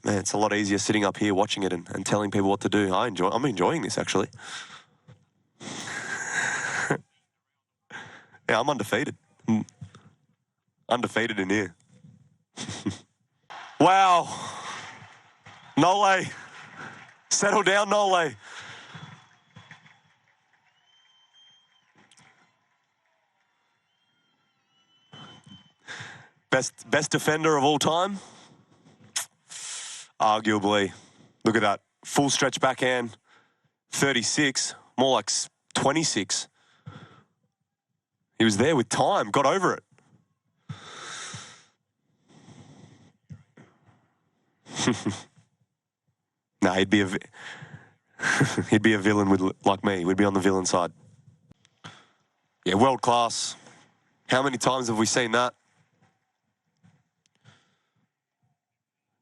man, it's a lot easier sitting up here watching it and telling people what to do. I'm enjoying this, actually. Yeah, I'm undefeated. Undefeated in here. Wow. Nole. Settle down, Nole. Best defender of all time? Arguably. Look at that. Full stretch backhand. 36. More like 26. He was there with time. Got over it. Nah, he'd be a villain like me. We'd be on the villain side. Yeah, world class. How many times have we seen that?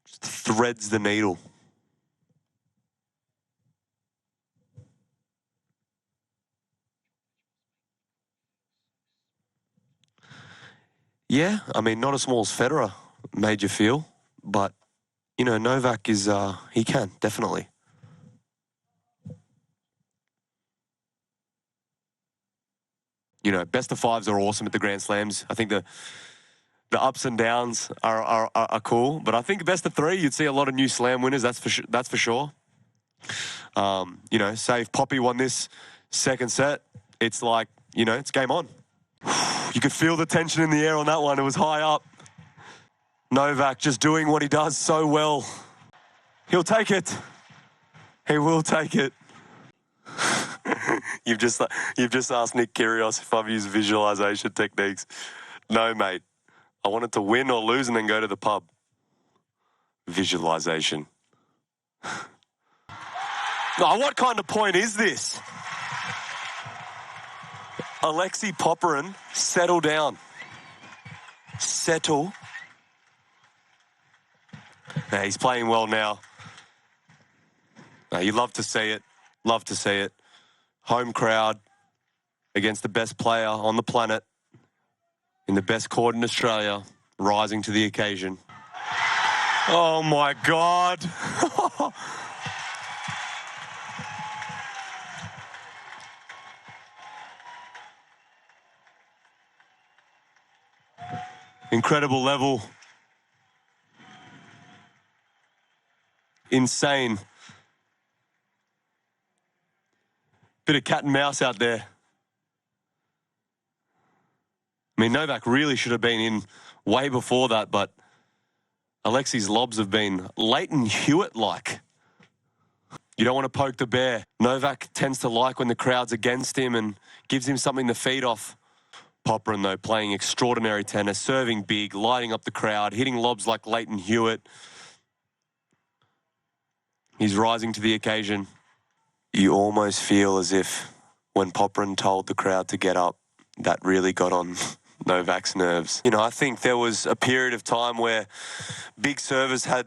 Just threads the needle. Yeah, I mean, not as small as Federer made you feel, but, you know, Novak is, he can, definitely. You know, best of fives are awesome at the Grand Slams. I think the ups and downs are cool, but I think best of three, you'd see a lot of new Slam winners, that's for sure. You know, say if Poppy won this second set, it's like, you know, it's game on. You could feel the tension in the air on that one. It was high up. Novak just doing what he does so well. He'll take it. He will take it. You've just asked Nick Kyrgios if I've used visualization techniques. No, mate. I wanted to win or lose and then go to the pub. Visualization. Oh, what kind of point is this? Alexei Popyrin, settle down. Settle. Now, he's playing well now. You love to see it. Love to see it. Home crowd against the best player on the planet in the best court in Australia, rising to the occasion. Oh, my God. Incredible level. Insane. Bit of cat and mouse out there. I mean, Novak really should have been in way before that, but Alexei's lobs have been Leighton Hewitt-like. You don't want to poke the bear. Novak tends to like when the crowd's against him and gives him something to feed off. Popyrin, though, playing extraordinary tennis, serving big, lighting up the crowd, hitting lobs like Leighton Hewitt. He's rising to the occasion. You almost feel as if when Popyrin told the crowd to get up, that really got on Novak's nerves. You know, I think there was a period of time where big servers had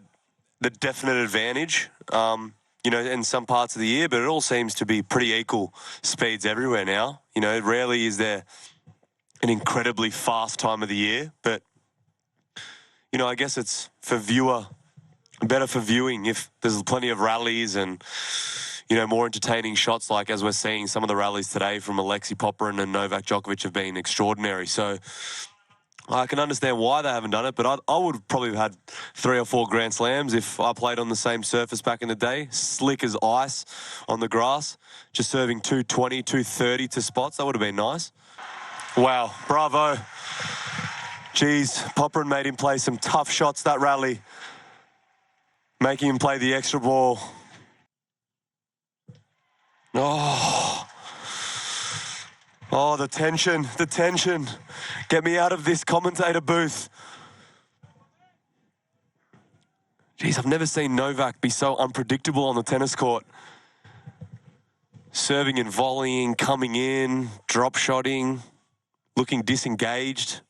the definite advantage, you know, in some parts of the year, but it all seems to be pretty equal speeds everywhere now. You know, rarely is there an incredibly fast time of the year, but, you know, I guess it's better for viewing if there's plenty of rallies and, you know, more entertaining shots, like as we're seeing some of the rallies today from Alexei Popyrin and Novak Djokovic have been extraordinary. So I can understand why they haven't done it, but I would probably have had 3 or 4 Grand Slams if I played on the same surface back in the day. Slick as ice on the grass, just serving 220, 230 to spots. That would have been nice. Wow, bravo. Jeez, Popyrin made him play some tough shots that rally, making him play the extra ball. Oh, the tension, the tension. Get me out of this commentator booth. Jeez, I've never seen Novak be so unpredictable on the tennis court. Serving and volleying, coming in, drop shotting, looking disengaged.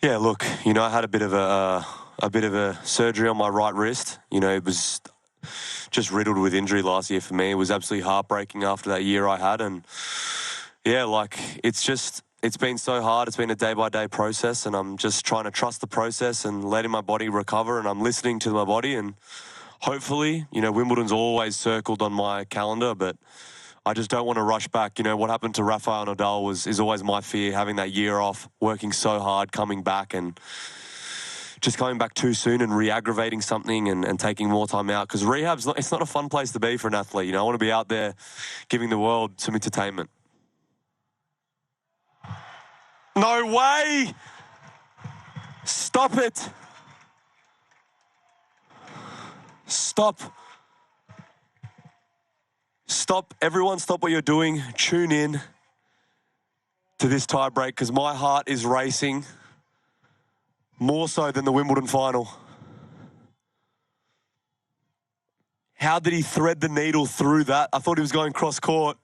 Yeah, look, you know, I had a bit of a surgery on my right wrist. You know, it was just riddled with injury last year for me. It was absolutely heartbreaking after that year I had. And yeah, like, it's just it's been so hard. It's been a day-by-day process, and I'm just trying to trust the process and letting my body recover, and I'm listening to my body, and hopefully, Wimbledon's always circled on my calendar, but I just don't want to rush back. What happened to Rafael Nadal is always my fear, having that year off, working so hard, coming back, and just coming back too soon and re-aggravating something and taking more time out. Because it's not a fun place to be for an athlete. I want to be out there giving the world some entertainment. No way! Stop it! Stop. Stop. Everyone stop what you're doing. Tune in to this tie break because my heart is racing more so than the Wimbledon final. How did he thread the needle through that? I thought he was going cross court.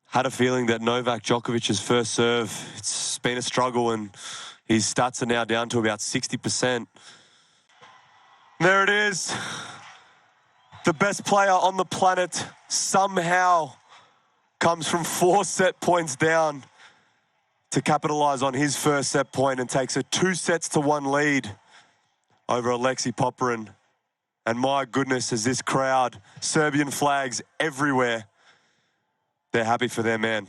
Had a feeling that Novak Djokovic's first serve, it's been a struggle, and his stats are now down to about 60%. There it is. The best player on the planet somehow comes from 4 set points down to capitalize on his first set point and takes a 2-1 lead over Alexei Popyrin. And my goodness, is this crowd, Serbian flags everywhere. They're happy for their man.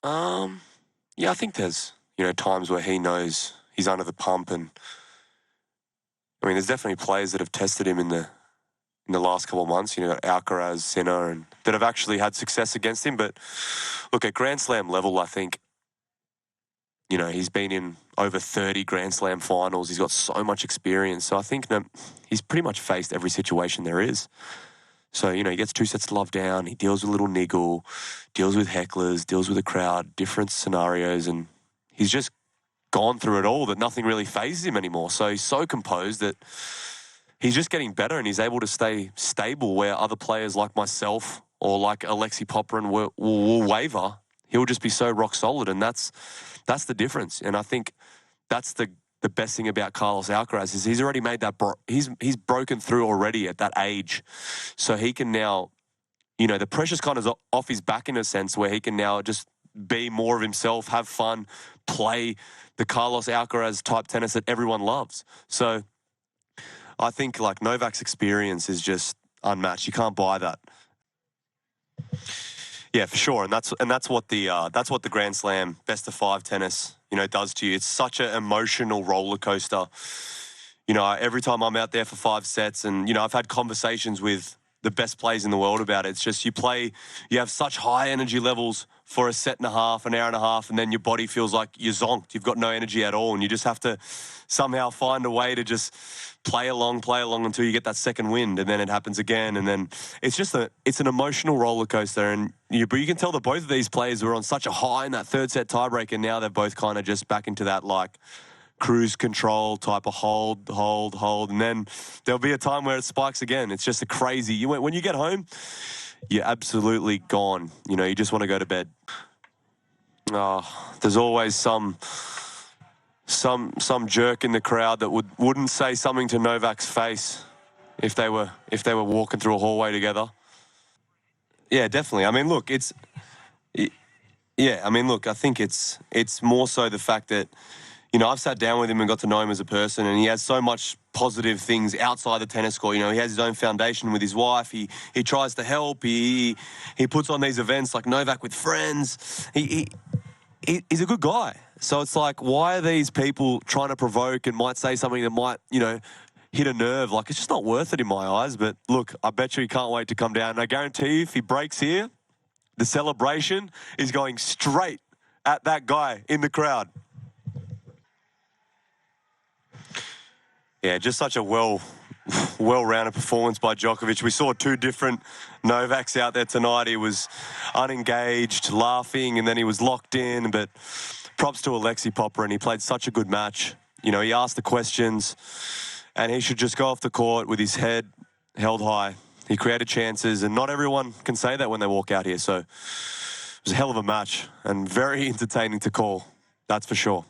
Yeah, I think there's, times where he knows he's under the pump, and there's definitely players that have tested him in the last couple of months. Alcaraz, Sinner, and that have actually had success against him. But look, at Grand Slam level, I think, he's been in over 30 Grand Slam finals. He's got so much experience. So I think he's pretty much faced every situation there is. So, he gets 2 sets to love down. He deals with a little niggle, deals with hecklers, deals with the crowd, different scenarios. And he's just gone through it all that nothing really phases him anymore. So he's so composed that he's just getting better, and he's able to stay stable where other players like myself or like Alexei Popyrin will waver. He'll just be so rock solid, and that's the difference. And I think that's the best thing about Carlos Alcaraz is he's already made that. He's broken through already at that age, so he can now, the pressure's kind of off his back in a sense where he can now just be more of himself, have fun, play the Carlos Alcaraz type tennis that everyone loves. So I think Novak's experience is just unmatched. You can't buy that. Yeah, for sure, and that's what the Grand Slam best of 5 tennis does to you. It's such an emotional roller coaster. Every time I'm out there for 5 sets, and I've had conversations with the best players in the world about it. It's just you have such high energy levels for a set and a half, an hour and a half, and then your body feels like you're zonked. You've got no energy at all, and you just have to somehow find a way to just play along until you get that second wind, and then it happens again, and then it's an emotional roller coaster. And you can tell that both of these players were on such a high in that 3rd set tiebreak, and now they're both kind of just back into that cruise control type of hold, and then there'll be a time where it spikes again. It's just a crazy. When you get home, you're absolutely gone. You just want to go to bed. There's always some jerk in the crowd that wouldn't say something to Novak's face if they were walking through a hallway together. Yeah, definitely. I think it's more so the fact that I've sat down with him and got to know him as a person, and he has so much positive things outside the tennis court. He has his own foundation with his wife. He tries to help. He puts on these events like Novak with friends. He's a good guy. So it's why are these people trying to provoke and might say something that might, hit a nerve? It's just not worth it in my eyes. But look, I bet you he can't wait to come down. And I guarantee you, if he breaks here, the celebration is going straight at that guy in the crowd. Yeah, just such a well-rounded performance by Djokovic. We saw 2 different Novaks out there tonight. He was unengaged, laughing, and then he was locked in. But props to Alexei Popyrin. He played such a good match. He asked the questions, and he should just go off the court with his head held high. He created chances, and not everyone can say that when they walk out here. So it was a hell of a match and very entertaining to call. That's for sure.